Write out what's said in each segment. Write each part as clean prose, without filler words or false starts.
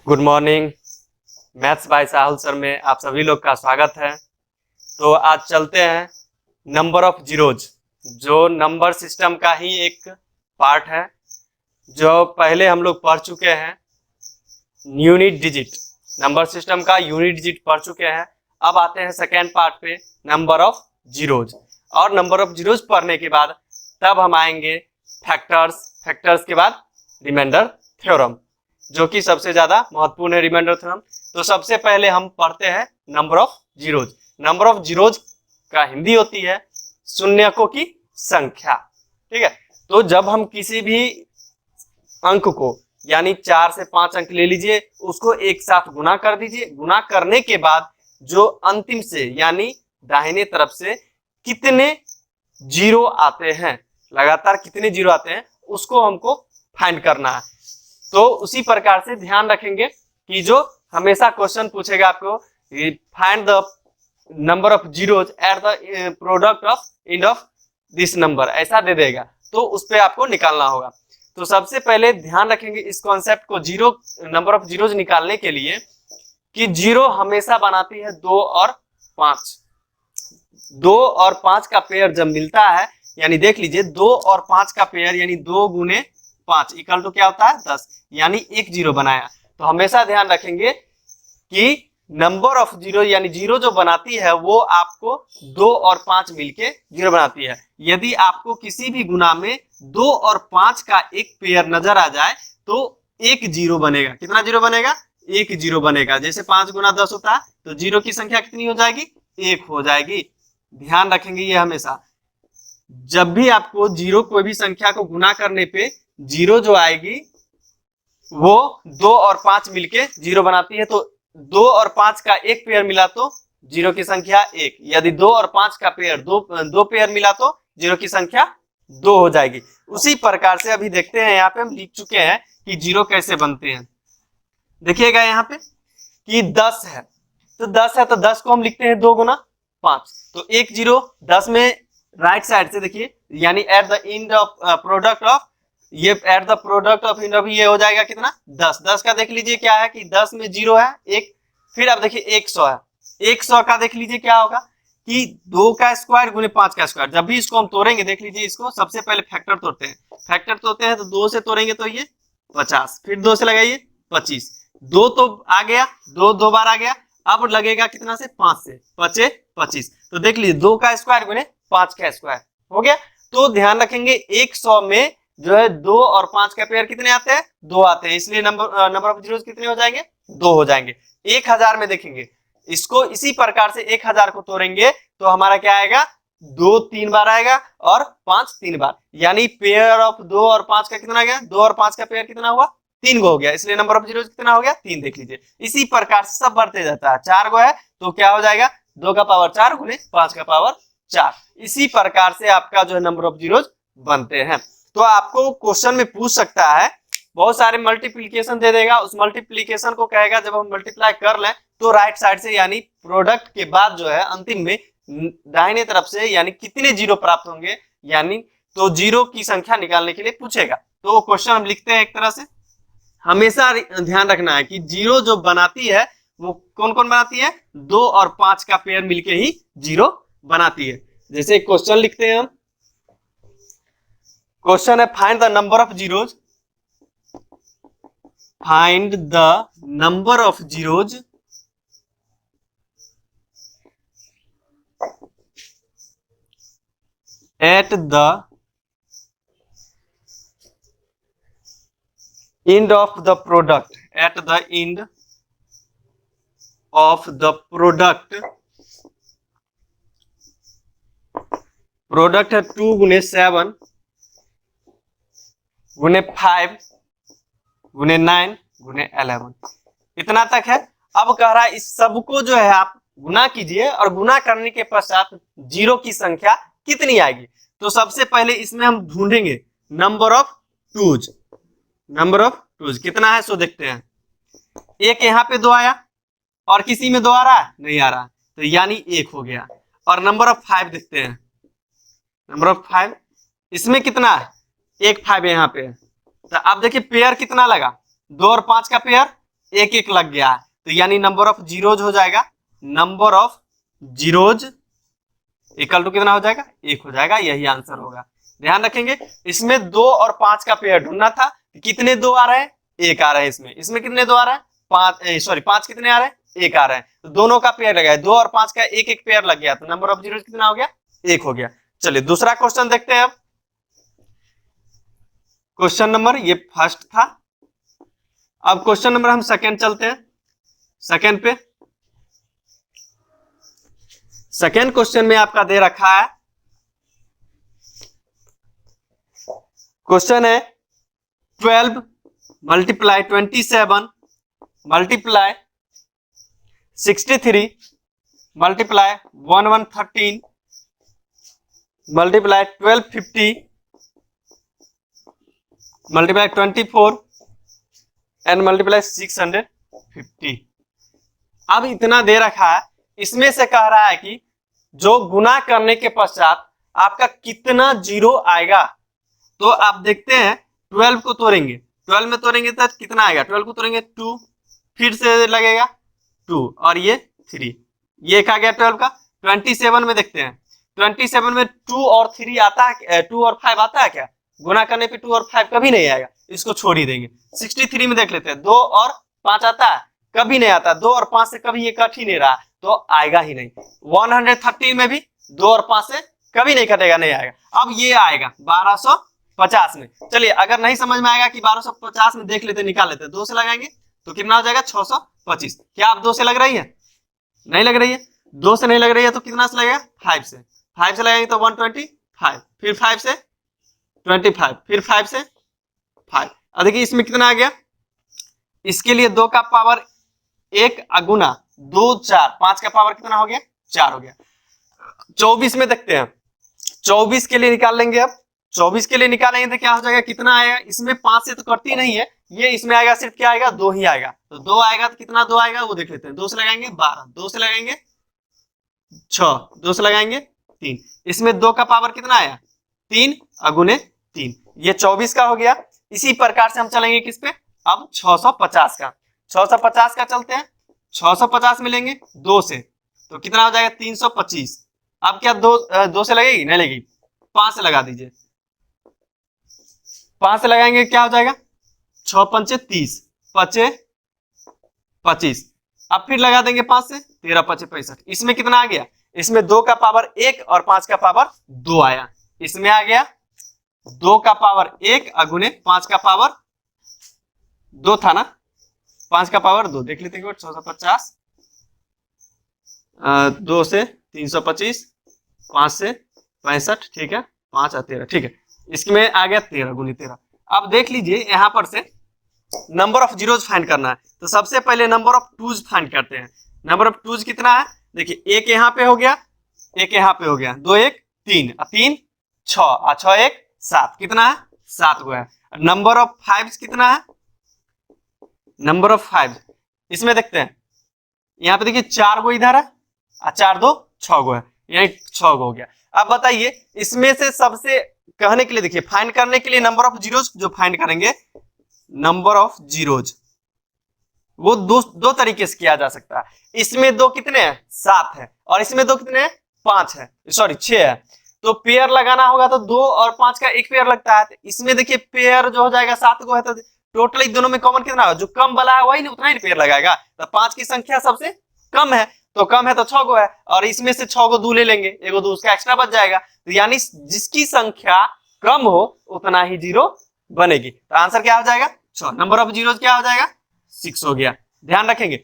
Good morning. Maths by Sahul sir में आप सभी लोग का स्वागत है। तो आज चलते हैं नंबर ऑफ जीरोज, जो नंबर सिस्टम का ही एक पार्ट है, जो पहले हम लोग पढ़ चुके हैं। यूनिट डिजिट, नंबर सिस्टम का यूनिट डिजिट पढ़ चुके हैं। अब आते हैं सेकेंड पार्ट पे, नंबर ऑफ जीरोज। और नंबर ऑफ जीरोज पढ़ने के बाद तब हम आएंगे फैक्टर्स के बाद रिमाइंडर थ्योरम, जो कि सबसे ज्यादा महत्वपूर्ण है रिमाइंडर थ्योरम। तो सबसे पहले हम पढ़ते हैं number of zeros. Number of zeros का हिंदी होती है शून्यकों की संख्या। ठीक है, तो जब हम किसी भी अंक को, यानी 4 से 5 अंक ले लीजिए, उसको एक साथ गुना कर दीजिए। गुना करने के बाद जो अंतिम से यानी दाहिने तरफ से कितने जीरो आते हैं, लगातार कितने जीरो आते हैं, उसको हमको फाइंड करना है। तो उसी प्रकार से ध्यान रखेंगे कि जो हमेशा क्वेश्चन पूछेगा आपको, find the number of zeros eight the product of end of this number, ऐसा दे देगा, तो उस पे आपको निकालना होगा। तो सबसे पहले ध्यान रखेंगे इस कॉन्सेप्ट को, जीरो नंबर ऑफ जीरोज निकालने के लिए, कि जीरो हमेशा बनाती है 2 और 5। 2 और 5 का पेयर जब मिलता है, यानी देख लीजिए 2 और 5 का पेयर यानी 2 गुने 5 इक्वल टू क्या होता है 10, यानी एक जीरो बनाया। तो हमेशा ध्यान रखेंगे कि नंबर ऑफ जीरो यानी जीरो जो बनाती है वो आपको 2 और 5 मिलके जीरो बनाती है। यदि आपको किसी भी गुना में 2 और 5 का एक पेयर नजर आ जाए तो एक जीरो बनेगा। कितना जीरो बनेगा? एक जीरो बनेगा। जैसे 5 गुना 10 होता है, तो जीरो की संख्या कितनी हो जाएगी? 1 हो जाएगी। ध्यान रखेंगे ये हमेशा, जब भी आपको जीरो कोई भी संख्या को गुना करने पे जीरो जो आएगी वो 2 और 5 मिलके जीरो बनाती है। तो 2 और 5 का एक पेयर मिला तो जीरो की संख्या 1। यदि 2 और 5 का पेयर दो पेयर मिला तो जीरो की संख्या 2 हो जाएगी। उसी प्रकार से अभी देखते हैं, यहाँ पे हम लिख चुके हैं कि जीरो कैसे बनते हैं। देखिएगा यहाँ पे कि 10 है, तो 10 है तो 10 को हम लिखते हैं 2 गुना 5, तो एक जीरो। 10 में राइट साइड से देखिए, यानी at the end of product of, ये at the product of end of, ये हो जाएगा कितना? 10। 10 का देख लीजिए क्या है कि 10 में जीरो है एक। फिर अब देखिए 100 है, 100 का देख लीजिए क्या होगा कि 2 का स्क्वायर गुने 5 का स्क्वायर। जब भी इसको हम तोड़ेंगे, देख लीजिए इसको सबसे पहले फैक्टर तोड़ते हैं। फैक्टर तोड़ते हैं तो 2 से तोड़ेंगे तो ये 50, फिर 2 से लगाइए 25, 2 तो आ गया, 2 दो बार आ गया। अब लगेगा कितना से? 5 से, बचे 25। तो देख लीजिए 2 का स्क्वायर गुने 5 का स्क्वायर हो गया। तो ध्यान रखेंगे 100 में जो है 2 और 5 का पेयर कितने आते हैं? 2 आते हैं, इसलिए नंबर ऑफ जीरोज कितने हो जाएंगे? 2 हो जाएंगे। 1000 में देखेंगे इसको, इसी प्रकार से 1000 को तोड़ेंगे तो हमारा क्या आएगा? 2 3 बार आएगा और 5 3 बार, यानी पेयर ऑफ 2 और 5 का कितना आ गया? 2 और 5 का पेयर कितना हुआ? 3 गो हो गया, इसलिए नंबर ऑफ जीरोज कितना हो गया? 3। देख लीजिए इसी प्रकार से सब बढ़ते जाता है। 4 गो है तो क्या हो जाएगा? 2 का पावर 4 गुने 5 का पावर 4। इसी प्रकार से आपका जो है नंबर ऑफ जीरोज बनते हैं। तो आपको क्वेश्चन में पूछ सकता है, बहुत सारे मल्टीप्लीकेशन दे देगा, उस मल्टीप्लीकेशन को कहेगा जब हम मल्टीप्लाई कर लें तो राइट साइड से, यानी प्रोडक्ट के बाद जो है अंतिम में दाहिने तरफ से, यानी कितने जीरो प्राप्त होंगे, यानी तो जीरो की संख्या निकालने के लिए पूछेगा। तो वो क्वेश्चन हम लिखते हैं एक तरह से। हमेशा ध्यान रखना है कि जीरो जो बनाती है वो कौन कौन बनाती है? 2 और 5 का पेयर मिलके ही जीरो बनाती है। जैसे क्वेश्चन लिखते हैं हम, क्वेश्चन है find the number of zeros, find the number of zeros at the end of the product, at the end of the product है 2 गुने 7 गुने 5 गुने 9 गुने 11, इतना तक है। अब कह रहा है इस सबको जो है आप गुना कीजिए और गुना करने के पश्चात जीरो की संख्या कितनी आएगी। तो सबसे पहले इसमें हम ढूंढेंगे number of twos. Number of twos कितना है सो देखते हैं। एक यहाँ पे 2 आया और किसी में 2 आ रहा है? नहीं आ रहा, तो यानी 1 हो गया। और नंबर ऑफ 5 देखते हैं, नंबर ऑफ 5 इसमें कितना है? 1 5 यहाँ पे। तो आप देखिए पेयर कितना लगा? 2 और 5 का पेयर एक एक लग गया है, तो यानी नंबर ऑफ जीरोज हो जाएगा, number of zeros equal to कितना हो जाएगा, एक हो जाएगा। यही आंसर होगा। ध्यान रखेंगे, इसमें 2 और 5 का पेयर ढूंढना था। कितने 2 आ रहे हैं, एक आ रहे हैं। इसमें कितने 2 आ रहे हैं, 5 कितने आ रहे हैं, एक आ रहे हैं। तो दोनों का पेयर लगा है, 2 और 5 का एक एक पेयर लग गया, तो नंबर ऑफ जीरो कितना हो गया, एक हो गया। चलिए दूसरा क्वेश्चन देखते हैं। अब क्वेश्चन नंबर, ये फर्स्ट था। अब क्वेश्चन नंबर हम सेकंड चलते हैं, सेकंड पे। सेकंड क्वेश्चन में आपका दे रखा है, क्वेश्चन है 12 multiply 27 multiply 63 multiply 1113 multiply 1250 multiply 24 and multiply 650। अब इतना दे रखा है, इसमें से कह रहा है कि जो गुना करने के पश्चात आपका कितना जीरो आएगा। तो आप देखते हैं 12 को तोड़ेंगे, 12 में तोड़ेंगे तो कितना आएगा, 12 को तोड़ेंगे 2, फिर से लगेगा 2 और ये 3, ये एक आ गया 12 का। 27 में देखते हैं, 27 में 2 और 3 आता है, 2 और 5 आता है क्या, गुना करने पे 2 और 5 कभी नहीं आएगा, इसको छोड़ ही देंगे। 63 में देख लेते हैं, 2 और 5 आता है, कभी नहीं आता, 2 और 5 से कभी ये कट ही नहीं रहा, तो आएगा ही नहीं। 113 में भी 2 और 5 से कभी नहीं कटेगा, नहीं आएगा। अब ये आएगा 1250 में। चलिए अगर नहीं समझ में आएगा कि 1250 में, देख लेते, निकाल लेते, 2 से लगाएंगे तो कितना हो जाएगा 625। क्या आप 2 से लग रही है, नहीं लग रही है, 2 से नहीं लग रही है तो कितना से लगेगा, 5 से। 5 से लगाएंगे तो 125, फिर 5 से 25, फिर 5 से 5। अब देखिए इसमें कितना आ गया, इसके लिए 2 का पावर 1 गुना 2 4, 5 का पावर कितना हो गया, 4 हो गया। 24 में देखते हैं, 24 के लिए निकाल लेंगे। अब 24 के लिए निकालेंगे तो क्या हो जाएगा, कितना आएगा, इसमें 5 से तो कटती नहीं है, ये इसमें आएगा सिर्फ क्या आएगा, 2 ही आएगा। तो 2 आएगा तो कितना 2 आएगा वो देख लेते हैं। 2 से लगाएंगे 12, 2 से लगाएंगे 6, 2 से लगाएंगे 3, इसमें 2 का पावर कितना आया, 3 गुने 3, ये 24 का हो गया। इसी प्रकार से हम चलेंगे किस पे, अब 650 का। 650 का चलते हैं, 650 में लेंगे 2 से तो कितना हो जाएगा 325। अब क्या 2 से लगेगी, नहीं लगेगी, 5 से लगा दीजिए। 5 से लगाएंगे क्या हो जाएगा, 6 पंचे 30, 5 25। अब फिर लगा देंगे 5 से, 13 5 65। इसमें कितना आ गया, इसमें 2 का पावर 1 और 5 का पावर 2 आया। इसमें आ गया 2 का पावर 1 गुने 5 का पावर 2 था ना, 5 का पावर 2 देख लेते हैं। 650, 2 से 325, 5 से 65, ठीक है, 5 और 13, ठीक है। इसमें आ गया 13 गुनी 13। अब देख लीजिए यहां पर से नंबर ऑफ जीरोज फाइंड करना है, तो सबसे पहले नंबर ऑफ टूज फाइंड करते हैं। नंबर ऑफ टूज कितना है, देखिए एक यहाँ पे हो गया, एक यहाँ पे हो गया, 2 1 3 3 6 और 6 1 7, कितना है 7 गो है। नंबर ऑफ फाइव्स कितना है, नंबर ऑफ फाइव इसमें देखते हैं, यहाँ पे देखिए 4 गो इधर है और 4 2 6 गो है, यानी 6 गो हो गया। अब बताइए इसमें से सबसे कहने के लिए, देखिए फाइंड करने के लिए नंबर ऑफ जीरोज जो फाइंड करेंगे, नंबर ऑफ जीरोज वो दो तरीके से किया जा सकता है। इसमें 2 कितने हैं, 7 है, और इसमें 2 कितने हैं, 5 है, सॉरी 6 है। तो पेयर लगाना होगा तो 2 और 5 का एक पेयर लगता है। इसमें देखिए पेयर जो हो जाएगा 7 गो है, तो टोटली दोनों में कॉमन कितना है, जो कम वाला है वही उतना ही पेयर लगाएगा। तो 5 की संख्या सबसे कम है, तो कम है तो 6 गो है, और इसमें से 6 गो 2 ले लेंगे, एगो 2 उसका एक्स्ट्रा बच जाएगा। तो यानी जिसकी संख्या कम हो उतना ही जीरो बनेगी। तो आंसर क्या हो जाएगा, 6। नंबर ऑफ जीरोज क्या हो जाएगा, 6 हो गया। ध्यान रखेंगे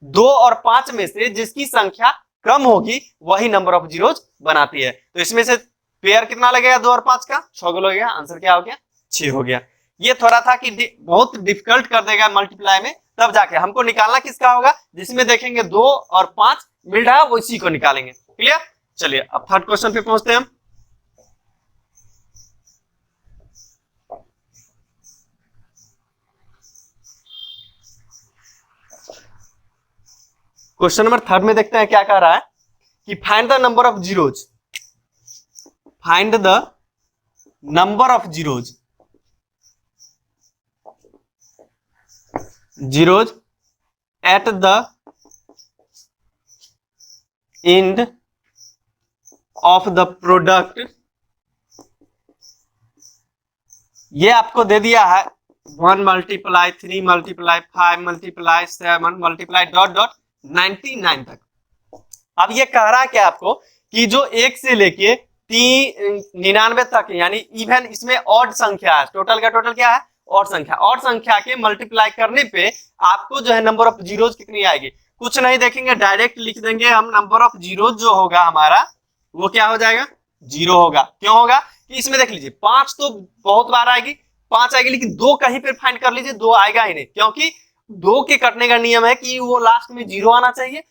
2 और 5 में से जिसकी संख्या कम होगी वही नंबर ऑफ जीरोज बनाती है। तो इसमें से पेयर कितना लगेगा, 2 और 5 का 6 गो लगेगा। आंसर क्या हो गया, 6 हो गया। ये थोड़ा था कि बहुत डिफिकल्ट कर देगा मल्टीप्लाई में, तब जाके हमको निकालना किसका होगा, जिसमें देखेंगे 2 और 5 मिल रहा है वो इसी को निकालेंगे। क्लियर। चलिए अब थर्ड क्वेश्चन पे पहुंचते हैं हम। क्वेश्चन नंबर थर्ड में देखते हैं क्या कह रहा है कि find the number of zeros, find the number of zeros eight the end of the product, ये आपको दे दिया है 1 multiply 3 multiply 5 multiply 7 multiply dot dot 99 तक। अब ये कह रहा है क्या आपको कि जो 1 से लेके 99 तक यानी इवन इसमें ऑड संख्या है, टोटल का टोटल क्या है ऑड संख्या, ऑड संख्या के मल्टीप्लाई करने पे आपको जो है नंबर ऑफ जीरोज कितनी आएगी, कुछ नहीं देखेंगे डायरेक्ट लिख देंगे हम, नंबर ऑफ जीरोज जो होगा हमारा वो क्या हो जाएगा 0 होगा। क्यों होगा कि इसमें देख लीजिए 5 तो बहुत बार आएगी, 5 आएगी, लेकिन 2 कहीं पे फाइंड कर लीजिए 2 आएगा ही नहीं, क्योंकि 2 के कटने का नियम है कि वो लास्ट में 0 आना चाहिए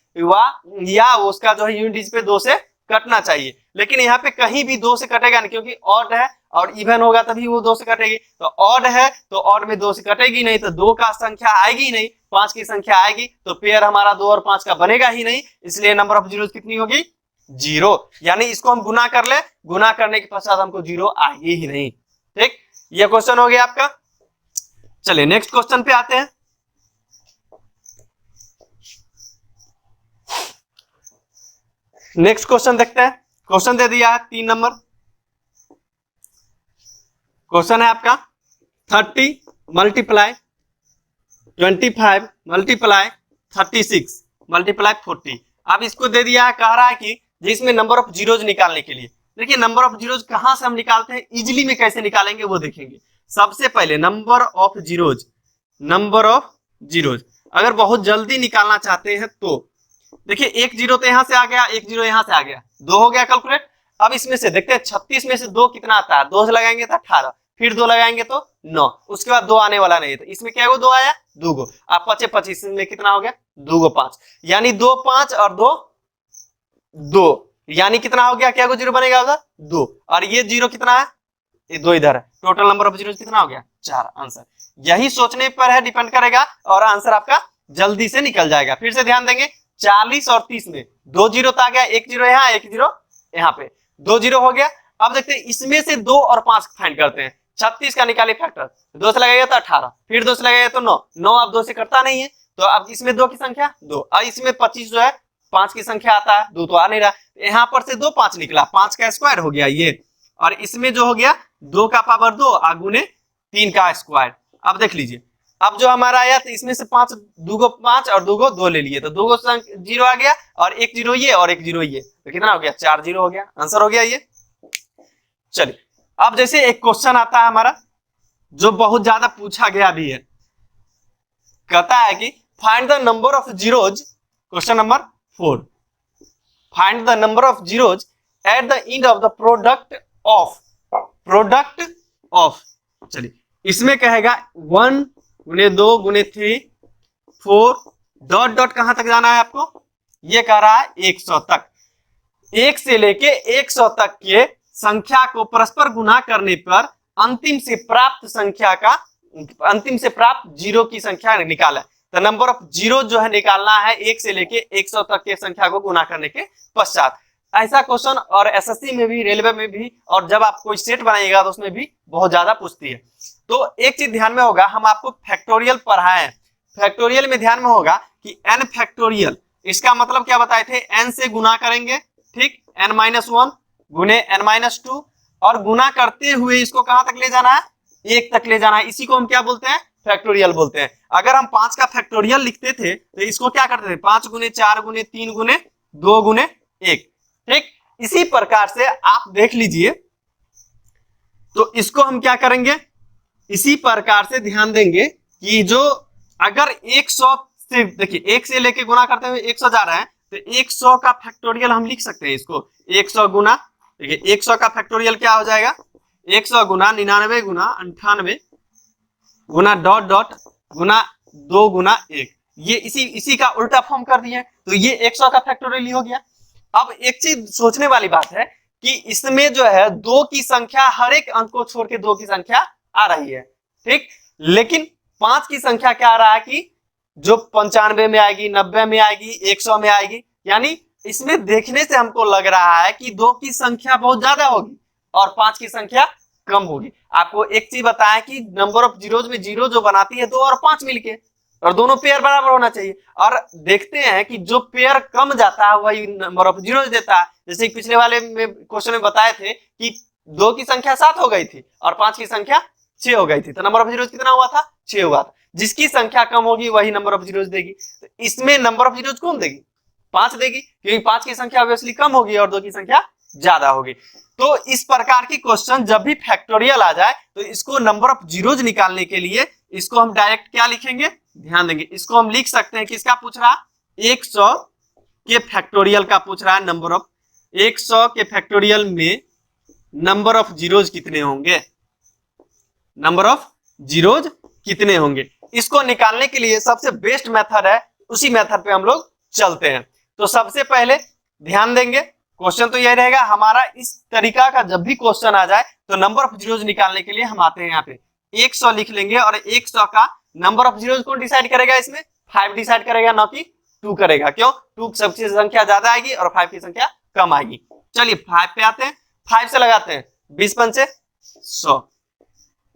या उसका जो है यूनिट पे 2 से कटना चाहिए, लेकिन यहाँ पे कहीं भी 2 से कटेगा नहीं, क्योंकि ऑड है और इवन होगा तभी वो 2 से कटेगी, तो ऑड है तो ऑड में 2 से कटेगी नहीं, तो 2 का संख्या आएगी ही नहीं, 5 की संख्या आएगी, तो पेयर हमारा 2 और 5 का बनेगा ही नहीं, इसलिए नंबर ऑफ जीरो कितनी होगी 0। यानी इसको हम गुना कर ले, गुना करने के पश्चात हमको 0 आएगी ही नहीं। ठीक, ये क्वेश्चन हो गया आपका। चलिए नेक्स्ट क्वेश्चन पे आते हैं। नेक्स्ट क्वेश्चन देखते हैं। क्वेश्चन दे दिया है 3 नंबर, क्वेश्चन है आपका 30 मल्टीप्लाई 25 मल्टीप्लाई 36 मल्टीप्लाई 40। अब इसको दे दिया है, कह रहा है कि जिसमें नंबर ऑफ जीरोज निकालने के लिए, देखिए नंबर ऑफ जीरोज कहां से हम निकालते हैं, इजिली में कैसे निकालेंगे वो देखेंगे। सबसे पहले number of zeros, number of zeros अगर बहुत जल्दी निकालना चाहते हैं तो देखिए 1 0 तो यहां से आ गया, 1 0 यहां से आ गया, 2 हो गया कैलकुलेट। अब इसमें से देखते हैं 36 में से 2 कितना आता है, 2 से लगाएंगे तो 18, फिर 2 लगाएंगे तो 9, उसके बाद 2 आने वाला नहीं है, तो इसमें क्या 2 आया 2 गो, आप 25 में कितना हो गया 2 गो 5, यानी 2 5 और 2 2, यानी कितना हो गया, क्या 0 बनेगा उधर 2, और ये 0 कितना है, ये 2 इधर है, टोटल नंबर ऑफ जीरो कितना हो गया 4। आंसर यही सोचने पर है, डिपेंड करेगा, और आंसर आपका जल्दी से निकल जाएगा। फिर से ध्यान देंगे 40 और 30 में 2 0 तो आ गया, 1 0 यहाँ 1 0 यहाँ पे, 2 0 हो गया। अब देखते हैं इसमें से 2 और 5 फाइंड करते हैं। 36 का निकाले फैक्टर, 2 से लगाएगा तो 18, फिर 2 से लगाएगा तो 9, 9 अब 2 से कटता नहीं है, तो अब इसमें 2 की संख्या 2, और इसमें 25 जो है 5 की संख्या आता है, 2 तो आ नहीं रहा, यहाँ पर से 2 5 निकला, 5 का स्क्वायर हो गया ये, और इसमें जो हो गया 2 का पावर 2 गुने 3 का स्क्वायर। अब देख लीजिए, अब जो हमारा आया तो इसमें से 5 2 गो 5 और 2 गो 2 ले लिए, तो 2 गो 0 आ गया, और 1 0 ये और 1 0 ये, तो कितना हो गया 4 0 हो गया, आंसर हो गया ये। चलिए अब जैसे एक क्वेश्चन आता है हमारा जो बहुत ज्यादा पूछा गया भी है, कहता है कि find the number of zeros, question number 4, find the number of zeros eight the end of the product of. चलिए इसमें कहेगा 1 गुने 2 गुने 3 4 डॉट डॉट कहां तक जाना है आपको, ये कह रहा है 100 तक, 1 से लेके 100 तक के संख्या को परस्पर गुना करने पर अंतिम से प्राप्त संख्या का, अंतिम से प्राप्त जीरो की संख्या निकाला। तो नंबर ऑफ जीरो जो है निकालना है 1 से लेके 100 तक के संख्या को गुना करने के पश्चात। ऐसा क्वेश्चन और एसएससी में भी, रेलवे में भी, और जब आप कोई सेट बनाइएगा तो उसमें भी बहुत ज्यादा पूछती है। तो एक चीज ध्यान में होगा, हम आपको फैक्टोरियल पढ़ाए, फैक्टोरियल में ध्यान में होगा कि n फैक्टोरियल, इसका मतलब क्या बताए थे, n से गुना करेंगे, ठीक, n-1 गुने n-2, और गुना करते हुए इसको कहां तक ले जाना है 1 तक ले जाना है, इसी को हम क्या बोलते हैं फैक्टोरियल बोलते हैं। अगर हम 5 का फैक्टोरियल लिखते थे तो इसको क्या करते थे 5 गुने 4 गुने 3 गुने 2 गुने 1, ठीक। इसी प्रकार से आप देख लीजिए, तो इसको हम क्या करेंगे, इसी प्रकार से ध्यान देंगे कि जो अगर 100 से, देखिए 1 से लेके गुना करते हुए 100 जा रहा है, तो 100 का फैक्टोरियल हम लिख सकते हैं इसको 100 गुना, देखिए 100 का फैक्टोरियल क्या हो जाएगा 100 गुना 99 गुना 98 गुना डॉट डॉट गुना 2 गुना 1, ये इसी का उल्टा फॉर्म कर दिए, तो ये 100 का फैक्टोरियल हो गया। अब एक चीज सोचने वाली बात है कि इसमें जो है 2 की संख्या, हर एक अंक को छोड़ के 2 की संख्या आ रही है, ठीक, लेकिन 5 की संख्या क्या आ रहा है कि जो 95 में आएगी, 90 में आएगी, 100 में आएगी, यानी इसमें देखने से हमको लग रहा है कि 2 की संख्या बहुत ज्यादा होगी और 5 की संख्या कम होगी। आपको एक चीज बताया कि नंबर ऑफ जीरोज में जीरो जो बनाती है 2 और 5 मिलके, और दोनों पेयर बराबर होना चाहिए। और देखते हैं कि जो पेयर कम जाता है वही नंबर ऑफ जीरोज देता है। जैसे पिछले वाले में क्वेश्चन में बताए थे कि 2 की संख्या 7 हो गई थी और 5 की संख्या 6 हो गई थी, तो नंबर ऑफ जीरोज कितना हुआ था? 6 हुआ था। जिसकी संख्या कम होगी वही नंबर ऑफ जीरोज देगी। तो इसमें नंबर ऑफ जीरोज कौन देगी? 5 देगी, क्योंकि 5 की संख्या ऑब्वियसली कम होगी और 2 की संख्या ज्यादा होगी। तो इस प्रकार की क्वेश्चन जब भी फैक्टोरियल आ जाए तो इसको नंबर ऑफ जीरोज निकालने के लिए इसको हम डायरेक्ट क्या लिखेंगे? ध्यान देंगे, इसको हम लिख सकते हैं किसका पूछ रहा? 100 के फैक्टोरियल का पूछ रहा है। नंबर ऑफ 100 के फैक्टोरियल में नंबर ऑफ जीरोज कितने होंगे? नंबर ऑफ जीरोज कितने होंगे? इसको निकालने के लिए सबसे बेस्ट मेथड है, उसी मेथड पे हम लोग चलते हैं। तो सबसे पहले ध्यान देंगे, क्वेश्चन तो यही रहेगा हमारा। इस तरीका का जब भी क्वेश्चन आ जाए तो नंबर ऑफ जीरोज निकालने के लिए हम आते हैं यहाँ पे 100 लिख लेंगे और 100 का नंबर ऑफ जीरोज कौन डिसाइड करेगा? इसमें 5 डिसाइड करेगा, ना कि 2 करेगा। क्यों? 2 सबसे संख्या ज्यादा आएगी और 5 की संख्या कम आएगी। चलिए 5 पे आते हैं, 5 से लगाते हैं 20 पंचे 100,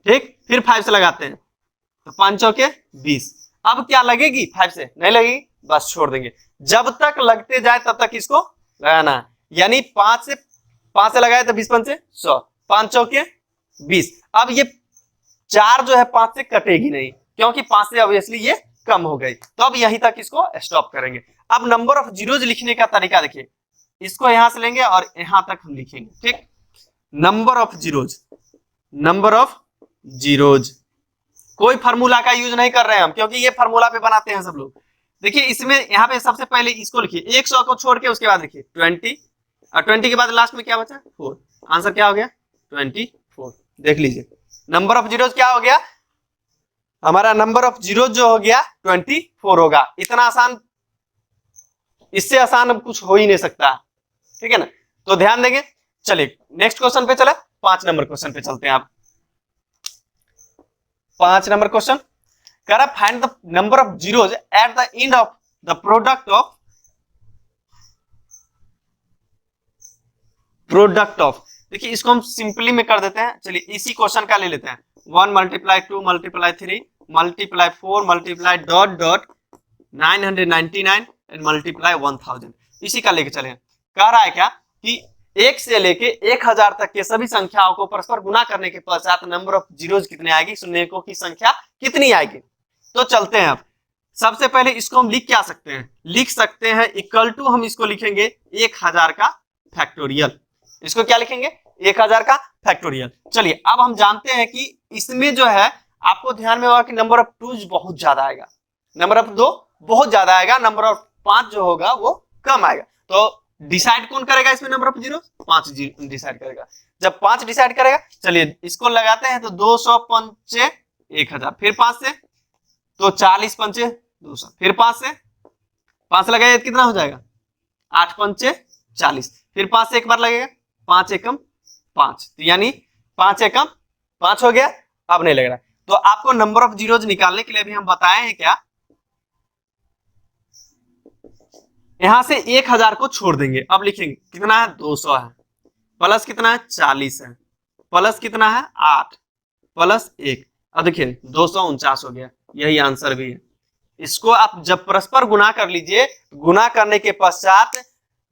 ठीक। फिर 5 से लगाते हैं तो 5 चौके 20। अब क्या लगेगी? 5 से नहीं लगेगी, बस छोड़ देंगे। जब तक लगते जाए तब तक इसको लगाना है। यानी 5 से लगाए तो 20 पंचे 100, 5 चौके 20। अब ये 4 जो है 5 से कटेगी नहीं, क्योंकि 5 से ऑब्वियसली ये कम हो गई। तो अब यहीं तक इसको स्टॉप करेंगे। अब नंबर ऑफ जीरोज लिखने का तरीका देखिए, इसको यहां से लेंगे और यहां तक हम लिखेंगे, ठीक। Number of zeros, number of zeros, कोई फार्मूला का यूज नहीं कर रहे हैं हम, क्योंकि ये फार्मूला पे बनाते हैं सब लोग। देखिए इसमें यहाँ पे सबसे पहले इसको लिखिए, 100 को छोड़ के उसके बाद लिखिए 20 और 20 के बाद लास्ट में क्या बचा? 4। आंसर क्या हो गया? 24। देख लीजिए नंबर ऑफ जीरोज क्या हो गया हमारा? नंबर ऑफ जीरोज जो हो गया 24 होगा। इतना आसान, इससे आसान अब कुछ हो ही नहीं सकता, ठीक है ना। तो ध्यान देंगे। चलिए नेक्स्ट क्वेश्चन पे चले, 5 नंबर क्वेश्चन पे चलते हैं। आप 5 नंबर क्वेश्चन कह रहा find the number of zeros eight the end of the product of. देखिए इसको हम सिंपली में कर देते हैं। चलिए इसी क्वेश्चन का ले लेते हैं। 1 multiply 2 multiply 3 multiply 4 multiply dot dot 999 and multiply 1000। इसी का लेके चले। कह रहा है क्या कि 1 से लेके 1000 तक के सभी संख्याओं को परस्पर गुना करने के पश्चात नंबर ऑफ जीरोज कितने आएगी? शून्यकों की संख्या कितनी आएगी? तो चलते हैं। अब सबसे पहले इसको हम लिख क्या सकते हैं? लिख सकते हैं इक्वल टू, हम इसको लिखेंगे 1000 का फैक्टोरियल। इसको क्या लिखेंगे? 1000 का फैक्टोरियल। चलिए अब हम जानते हैं कि इसमें जो है आपको ध्यान में होगा कि नंबर ऑफ 2 बहुत ज्यादा आएगा, नंबर ऑफ 2 बहुत ज्यादा आएगा, नंबर ऑफ 5 जो होगा वो कम आएगा। तो डिसाइड कौन करेगा इसमें नंबर ऑफ जीरो? 5 डिसाइड करेगा। जब 5 डिसाइड करेगा, चलिए इसको लगाते हैं तो 200 पंचे 1000, फिर 5 से तो 40 पंचे 200, फिर 5 से 5 लगाइए कितना हो जाएगा? 8 पंचे 40, फिर 5 से एक बार लगेगा, 5 एकम 5, तो यानी 5 एकम 5 हो गया। अब नहीं लग रहा। तो आपको नंबर ऑफ जीरोज निकालने के लिए भी हम बताए हैं क्या, यहां से 1000 को छोड़ देंगे। अब लिखेंगे कितना है? 200 है, प्लस कितना है? 40 है, प्लस कितना है? 8 प्लस 1। अब देखिए 249 हो गया, यही आंसर भी है। इसको आप जब परस्पर गुना कर लीजिए, गुना करने के पश्चात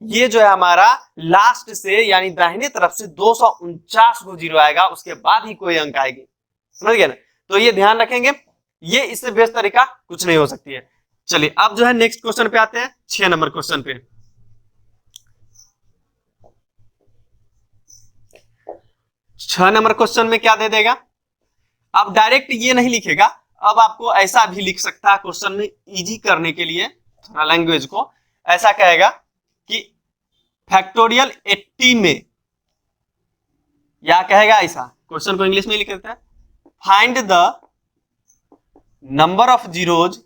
ये जो है हमारा लास्ट से यानी दाहिने तरफ से 249 को जीरो आएगा, उसके बाद ही कोई अंक आएगी। समझ गए ना? तो ये ध्यान रखेंगे, ये इससे बेस्ट तरीका कुछ नहीं हो सकती है। चलिए अब जो है नेक्स्ट क्वेश्चन पे आते हैं, 6 नंबर क्वेश्चन पे। 6 नंबर क्वेश्चन में क्या दे देगा? अब डायरेक्ट ये नहीं लिखेगा, अब आपको ऐसा भी लिख सकता है क्वेश्चन में इजी करने के लिए थोड़ा लैंग्वेज को। ऐसा कहेगा कि फैक्टोरियल 80 में, या कहेगा ऐसा, क्वेश्चन को इंग्लिश में लिख देता है, find the number of zeros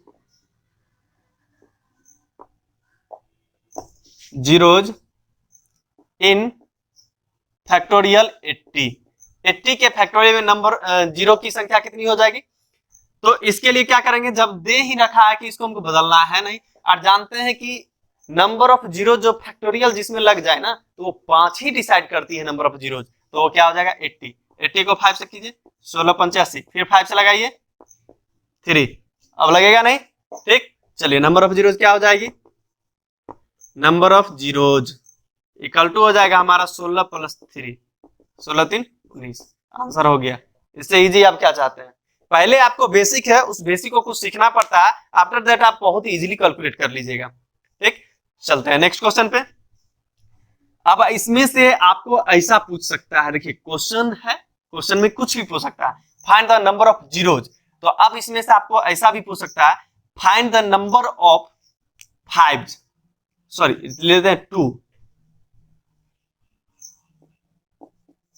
in factorial 80 के फैक्टोरियल में नंबर जीरो की संख्या कितनी हो जाएगी? तो इसके लिए क्या करेंगे, जब दे ही रखा है कि इसको हमको बदलना है नहीं, और जानते हैं कि नंबर ऑफ जीरो जो फैक्टोरियल जिसमें लग जाए ना, तो वो 5 ही डिसाइड करती है नंबर ऑफ जीरो। तो वो क्या हो जाएगा? 80 को 5 से कीजिए, 16 85, फिर 5 से लगाइए 3, अब लगेगा नहीं, ठीक, चलिए नंबर ऑफ जीरोज क्या हो जाएगी, number of zeros equal to हो जाएगा हमारा 16 + 3, 16 3 19, आंसर हो गया। इससे इजी आप क्या चाहते हैं, पहले आपको बेसिक है, उस बेसिक को कुछ सीखना पड़ता है, आफ्टर दैट आप बहुत इजीली कैलकुलेट कर लीजिएगा। ठीक, चलते हैं नेक्स्ट क्वेश्चन पे। अब इसमें से आपको ऐसा पूछ सकता है, देखिए क्वेश्चन है, क्वेश्चन में कुछ भी पूछ सकता है, find the number of zeros. तो अब इसमें से आपको ऐसा भी पूछ सकता है, find the number of five, sorry लेते हैं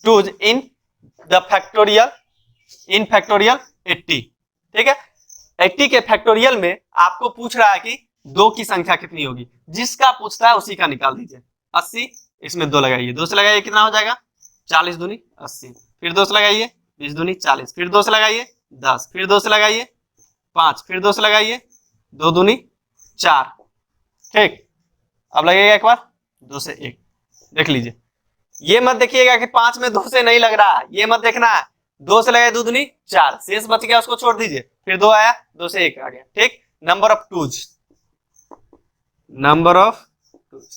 twos in the factorial, in factorial 80। ठीक है, 80 के फैक्टोरियल में आपको पूछ रहा है कि 2 की संख्या कितनी होगी, जिसका पूछता है उसी का निकाल दीजिए। 80, इसमें 2 लगाइए, 2 से लगाइए कितना हो जाएगा, 40 दूनी 80, फिर 2 से लगाइए 20 दूनी 40, फिर 2 से लगाइए 10, फिर 2 से लगाइए 5, फिर 2 से लगाइए 2 दूनी 4। ठीक, अब लगेगा एक बार 2 से 1, देख लीजिए, ये मत देखिएगा कि 5 में 2 से नहीं लग रहा, ये मत देखना है, 2 से लगाए 2 दूनी 4, शेष बच गया उसको छोड़ दीजिए, फिर 2 आया 2 से 1 आ गया। ठीक, number of twos, number of twos,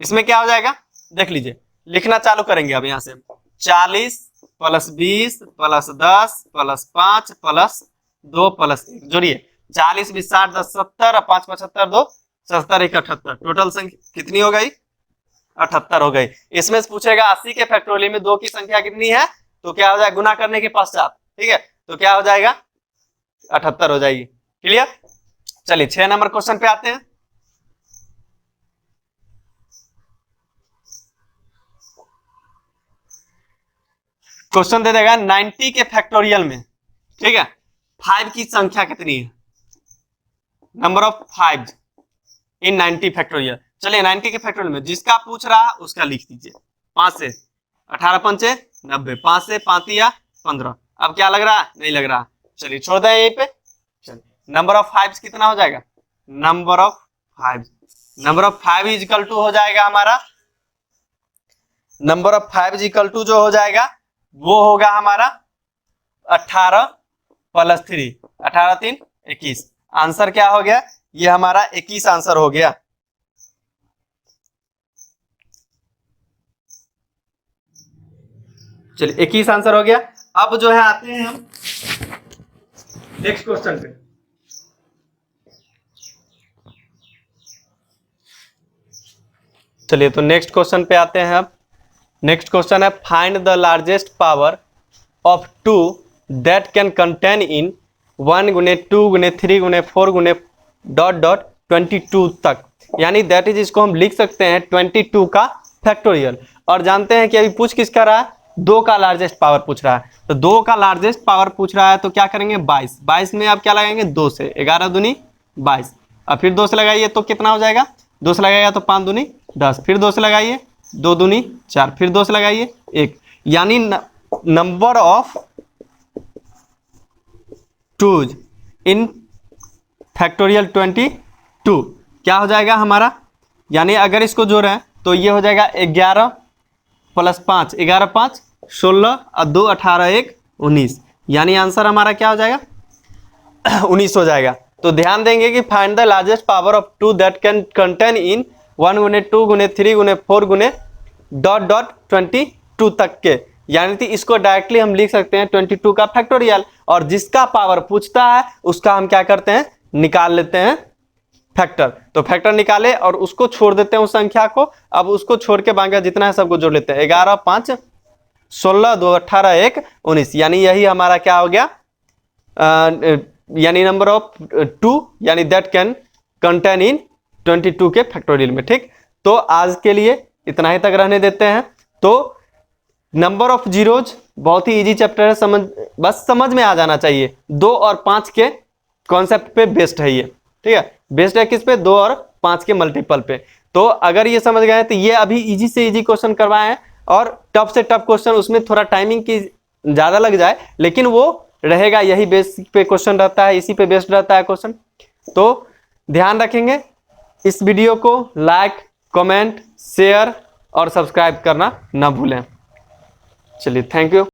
इसमें क्या हो जाएगा देख लीजिए, लिखना चालू करेंगे अब यहां से, 40 + 20 + 10 + 5 + 2 + 1, जोड़िए 40 20 60 10 70 और 5 75 2 77 1 78, टोटल संख्या कितनी हो गई, 78 हो गई। इसमें से पूछेगा 80 के फैक्टोरियल में 2 की संख्या कितनी है, तो क्या हो जाएगा गुना करने के पश्चात, ठीक है, तो क्या हो जाएगा 78 हो जाएगी। क्लियर, चलिए 6 नंबर क्वेश्चन पे आते हैं। क्वेश्चन दे देगा 90 के फैक्टोरियल में, ठीक है, 5 की संख्या कितनी है, नंबर ऑफ 5 इन 90 फैक्टोरियल। चलिए 90 के फैक्टोरियल में जिसका पूछ रहा है उसका लिख दीजिए, 5 से 18 पंचे 90, 5 से 5 या 15, अब क्या लग रहा है, नहीं लग रहा, चलिए छोड़ दें यहीं पे। चलिए नंबर ऑफ 5 कितना हो जाएगा, number of 5, number of 5 is equal to हो जाएगा हमारा, number of 5 is equal to जो हो जाएगा वो होगा हमारा 18 + 3, 18 3 21, आंसर क्या हो गया, ये हमारा 21 आंसर हो गया। चलिए 21 आंसर हो गया। अब जो है आते हैं हम नेक्स्ट क्वेश्चन पे। चलिए तो नेक्स्ट क्वेश्चन पे आते हैं। अब नेक्स्ट क्वेश्चन है, find the largest power of 2 that can contain in 1 × 2 × 3 × 4 × ... 22 तक, यानी दैट इज, इसको हम लिख सकते हैं 22 का फैक्टोरियल। और जानते हैं कि अभी पूछ किसका रहा है, 2 का लार्जेस्ट पावर पूछ रहा है, तो 2 का लार्जेस्ट पावर पूछ रहा है तो क्या करेंगे 22, 22 में आप क्या लगाएंगे 2 से, 11 दूनी 22, और फिर 2 से लगाइए तो कितना हो जाएगा, 2 से लगाइएगा तो 5 दूनी 10, फिर 2 से लगाइए 2 दूनी 4, फिर 2 से लगाइए 1, यानी number of twos in factorial 22 क्या हो जाएगा हमारा, यानी अगर इसको जोड़ें तो ये हो जाएगा 11 + 5, 11 5 16 और 2 18 1 19, यानी आंसर हमारा क्या हो जाएगा 19 हो जाएगा। तो ध्यान देंगे कि find the largest power of 2 that can contain in 1 × 2 × 3 × 4 × ... 22 तक के, यानी कि इसको डायरेक्टली हम लिख सकते हैं 22 का फैक्टोरियल, और जिसका पावर पूछता है उसका हम क्या करते हैं निकाल लेते हैं फैक्टर, तो फैक्टर निकाले और उसको छोड़ देते हैं उस संख्या को, अब उसको छोड़ के बाकी जितना है सबको जोड़ लेते हैं, 11 5 16 2 18 1 19, यानी यही हमारा क्या हो गया, यानी नंबर ऑफ 2 यानी दैट कैन कंटेन इन 22 के फैक्टोरियल में। ठीक, तो आज के लिए इतना ही तक रहने देते हैं। तो नंबर ऑफ जीरोज बहुत ही इजी चैप्टर है, बस समझ में आ जाना चाहिए, 2 और 5 के कॉन्सेप्ट पे बेस्ड है ये, ठीक है, बेस्ड है किस पे, 2 और 5 के मल्टीपल पे। तो अगर ये समझ गए तो ये अभी इजी से इजी क्वेश्चन करवाए हैं, और टफ से टफ क्वेश्चन उसमें थोड़ा टाइमिंग की ज्यादा लग जाए, लेकिन वो रहेगा यही बेसिक पे क्वेश्चन रहता है, इसी पे बेस्ड रहता है क्वेश्चन। तो ध्यान रखेंगे, इस वीडियो को लाइक कमेंट शेयर और सब्सक्राइब करना ना भूलें। चलिए थैंक यू।